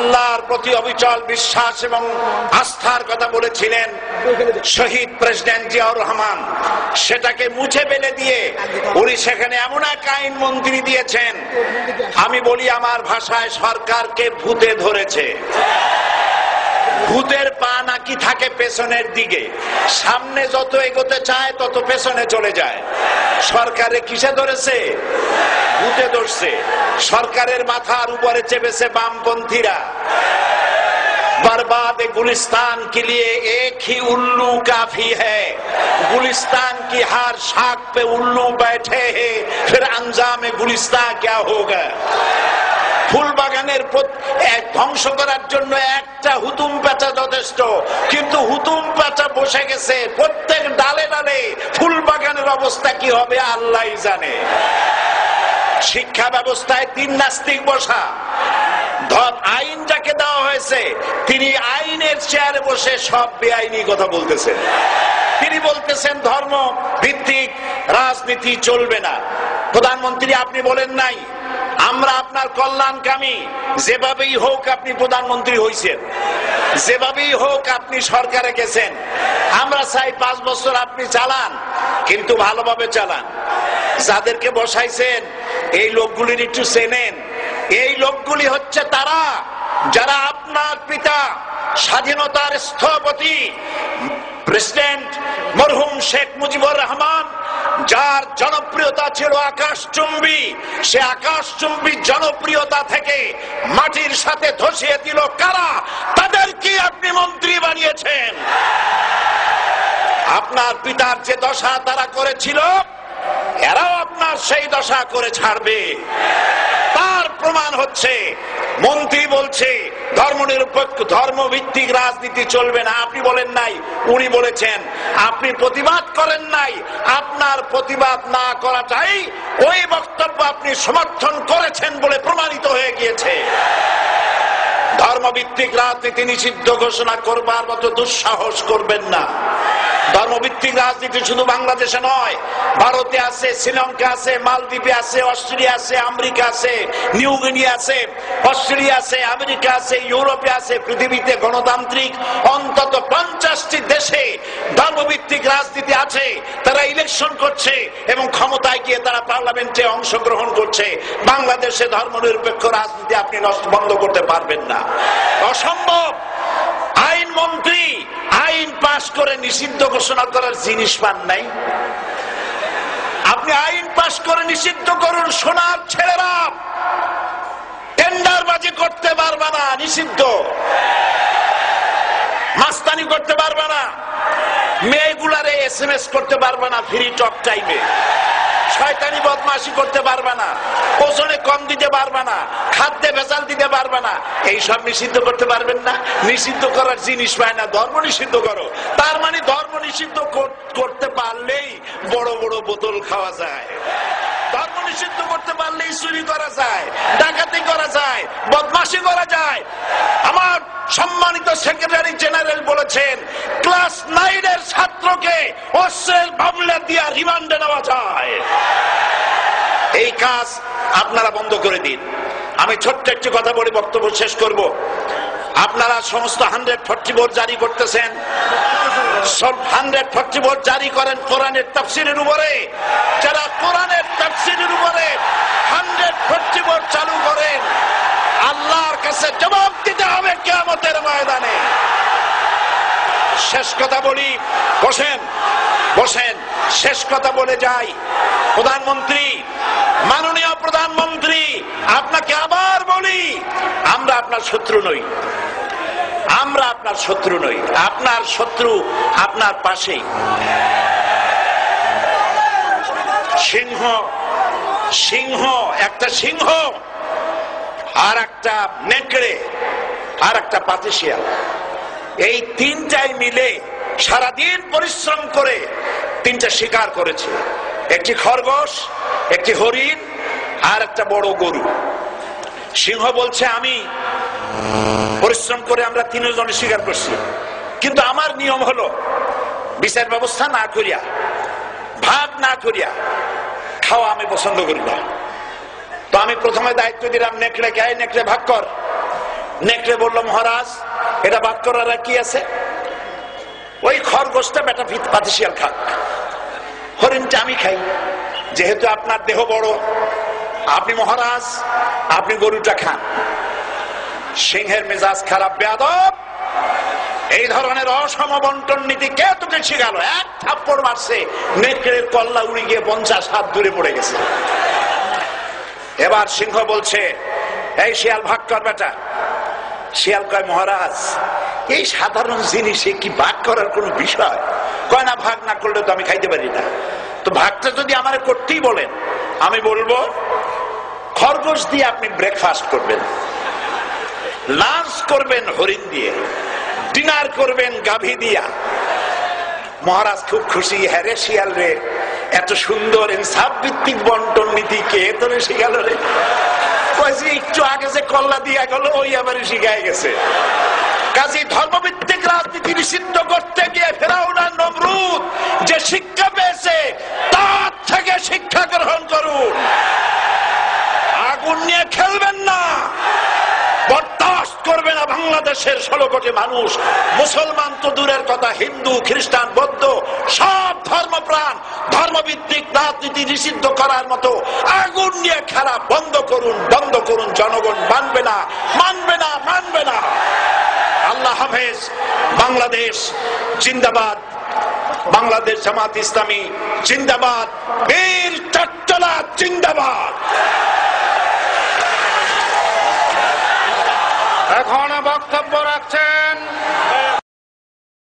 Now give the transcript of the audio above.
আল্লাহর প্রতি অবিচল বিশ্বাস এবং আস্থার কথা বলেছিলেন শহীদ প্রেসিডেন্ট জিয়াউর রহমান, সেটাকে মুছে ফেলে দিয়ে উনি সেখানে এমন এক আইন মন্ত্রী দিয়েছেন, আমি বলি আমার ভাষায়, সরকারকে ভূতে ধরেছে। ভূতের পা নাকি থাকে পেছনের দিকে, সামনে যত এগোতে চায় তত পেছনে চলে যায়। সরকারে কিসে ধরেছে? ভূতে ধরছে। সরকারের মাথার উপরে চেপেছে বামপন্থীরা। बर्बाद गुलिस्तान के लिए एक ही उल्लू काफी है, गुलिस्तान की हर शाख पे उल्लू बैठे हैं, फिर अंजाम गुलिस्तान क्या होगा। ফুল বাগানের ধ্বংস করার জন্য একটা হুতুম পেঁচা যথেষ্ট, কিন্তু হুতুম পেঁচা বসে গেছে প্রত্যেক ডালে ডালে। ফুল বাগানের অবস্থা কি হবে আল্লাহই জানে। শিক্ষা ব্যবস্থায় 3 নাস্তিক বসা। আইন যাকে দেওয়া হয়েছে তিনি আইনের চেয়ারে বসে সব বেআইনি কথা বলতেছেন। তিনি বলতেছেন ধর্ম ভিত্তিক রাজনীতি চলবে না। প্রধানমন্ত্রী আপনি বলেন নাই আমরা আপনার কল্যাণকামী, যেভাবেই হোক আপনি প্রধানমন্ত্রী হয়েছেন, যেভাবেই হোক আপনি সরকারে গেছেন, আমরা চাই 5 বছর আপনি চালান, কিন্তু ভালোভাবে চালান। যাদেরকে বসাইছেন এই লোকগুলির একটু চেনেন। এই লোকগুলি হচ্ছে তারা যারা আপনার পিতা স্বাধীনতার স্থপতি প্রেসিডেন্ট মরহুম শেখ মুজিবুর রহমান, যার জনপ্রিয়তা ছিল আকাশচুম্বী, সে আকাশচুম্বী জনপ্রিয়তা থেকে মাটির সাথে ধসিয়ে দিল কারা? তাদেরকে আপনি মন্ত্রী বানিয়েছেন। আপনার পিতার যে দশা তারা করেছিল, এরাও আপনার সেই দশা করে ছাড়বে। তার প্রমাণ হচ্ছে মন্ত্রী বলছে ধর্মনিরপেক্ষ ধর্মভিত্তিক রাজনীতি চলবে না। আপনি বলেন নাই, উনি বলেছেন। আপনি প্রতিবাদ করেন নাই, আপনার প্রতিবাদ না করাটাই ওই বক্তব্য আপনি সমর্থন করেছেন বলে প্রমাণিত হয়ে গিয়েছে। ধর্মভিত্তিক রাজনীতি নিষিদ্ধ ঘোষণা করবার মতো দুঃসাহস করবেন না। ধর্মভিত্তিক রাজনীতি শুধু বাংলাদেশে নয়, ভারতে আছে, শ্রীলঙ্কা আছে, মালদ্বীপে আছে, অস্ট্রেলিয়া আছে, আমেরিকা আছে, নিউ গিনি আছে, অস্ট্রেলিয়া আছে, আমেরিকা আছে, ইউরোপে আছে। পৃথিবীতে গণতান্ত্রিক অন্তত 50টি দেশে ধর্মভিত্তিক রাজনীতি আছে। তারা ইলেকশন করছে এবং ক্ষমতায় গিয়ে তারা পার্লামেন্টে অংশগ্রহণ করছে। বাংলাদেশে ধর্মনিরপেক্ষ রাজনীতি আপনি বন্ধ করতে পারবেন না, অসম্ভব। আইন মন্ত্রী আইন পাশ করে নিষিদ্ধ ঘোষণা করার জিনিস পান নাই। আপনি আইন পাশ করে নিষিদ্ধ করুন, সোনার ছেলেরা টেন্ডারবাজি করতে পারবে না, নিষিদ্ধ। মাস্তানি করতে পারবে না, মেয়েগুলারে SMS করতে পারবে না ফ্রি টক টাইমে, শয়তানি বদমাশি করতে পারবে না, ওজনে কম দিতে পারবে না, খাদ্যে ভেজাল দিতে পারবে না। এইসব নিষিদ্ধ করতে পারবেন না। নিষিদ্ধ করার জিনিস পায় না, ধর্ম নিষিদ্ধ করো। তার মানে ধর্ম নিষিদ্ধ করতে পারলেই বড় বড় বোতল খাওয়া যায়। ধর্ম নিষিদ্ধ করতে পারলেই চুরি করা যায়, ডাকাতি করা যায়, বদমাশি করা যায়। আমার সম্মানিত সেক্রেটারি জেনারেল বলেছেন ক্লাস 9 এর ছাত্রকে অস্ত্রের মামলা দিয়ে রিমান্ডে নেওয়া যায়। এই কাজ আপনারা বন্ধ করে দিন। আমি ছোট্ট একটি কথা বলে বক্তব্য শেষ করব। আপনারা সমস্ত 144 জারি করতেছেন, সব 144 জারি করেন কোরআনের তাফসীরের উপরে। যারা কোরআনের তাফসীরের উপরে 144 চালু করেন, আল্লাহর কাছে জবাব দিতে হবে কিয়ামতের ময়দানে। শেষ কথা বলি, বসেন বসেন, শেষ কথা বলে যাই। প্রধানমন্ত্রী, মাননীয় প্রধানমন্ত্রী, আপনাকে আবার বলি, আমরা আপনার শত্রু নই, আমরা আপনার শত্রু নই। আপনার শত্রু আপনার পাশেই। সিংহ, সিংহ, একটা সিংহ আর একটা নেকড়ে আর একটা পাতিশিয়াল, এই তিনটাই মিলে সারাদিন পরিশ্রম করে তিনটা শিকার করেছে। একটি খরগোশ, একটি হরিণ আর একটা বড় গরু। সিংহ বলছে আমি পরিশ্রম করে আমরা 3 জনে শিকার করছি, কিন্তু আমার নিয়ম হলো বিচার ব্যবস্থা না করিয়া, ভাগ না করিয়া খাওয়া আমি পছন্দ করি না। তো আমি প্রথমে দায়িত্ব দিলাম নেকড়েকে, নেকড়ে ভাগ কর। নেকড়ে বলল, মহারাজ এটা বাদ করার কি আছে? ওই খরগোশটা বেটা পাতিশিয়াল খাক, হরিণটা আমি খাই, যেহেতু আপনার দেহ বড়, আপনি মহারাজ, আপনি গরুটা খান। সিংহের মেজাজ খারাপ, বেয়াদব, এই ধরনের অসম বন্টন নীতি কে তোকে শিখালো? এক থাপ্পড় মারছে, নেকড়ের কল্লা উড়ে গিয়ে 50 হাত দূরে পড়ে গেছে। এবার সিংহ বলছে, এই শিয়াল ভাগ কর বেটা। শিয়াল কয়, মহারাজ এই সাধারণ জিনিসে কি ভাগ করার কোন বিষয়? কয় না, ভাগ না করলে তো আমি খাইতে পারি না। তো ভাগটা যদি আমার করতেই বলেন, আমি বলবো খরগোশ দিয়ে আপনি ব্রেকফাস্ট করবেন, লাঞ্চ করবেন হরিণ দিয়ে, ডিনার করবেন গাভী দিয়া। মহারাজ খুব খুশি, হ্যাঁ রে শিয়াল রে, এত সুন্দর ইনসাফ ভিত্তিক বন্টন নীতি কে তোরে শিখালো রে? একটু আগে যে কল্লা দিয়া গেল ওই আবার শিখায় গেছে। কাজী ধর্মভিত্তিক রাজনীতি নিষিদ্ধ করতে গিয়ে ফেরাউন আর নমরুদ যে শিক্ষা পেয়েছে তার থেকে শিক্ষা গ্রহণ করুন। আগুন নিয়ে খেলবেন না, বরদাস্ত করবে না বাংলাদেশের 16 কোটি মানুষ। মুসলমান তো দূরের কথা, হিন্দু, খ্রিস্টান, বৌদ্ধ সব ধর্মপ্রাণ ধর্মভিত্তিক রাজনীতি নিষিদ্ধ করার মতো আগুন নিয়ে খেলা বন্ধ করুন, বন্ধ করুন। জনগণ মানবে না, মানবে না, মানবে না। আল্লাহ হাফেজ। বাংলাদেশ জিন্দাবাদ, বাংলাদেশ জামাত ইসলামী জিন্দাবাদ, বীর চট্টলা জিন্দাবাদ। এখন বক্তব্য রাখছেন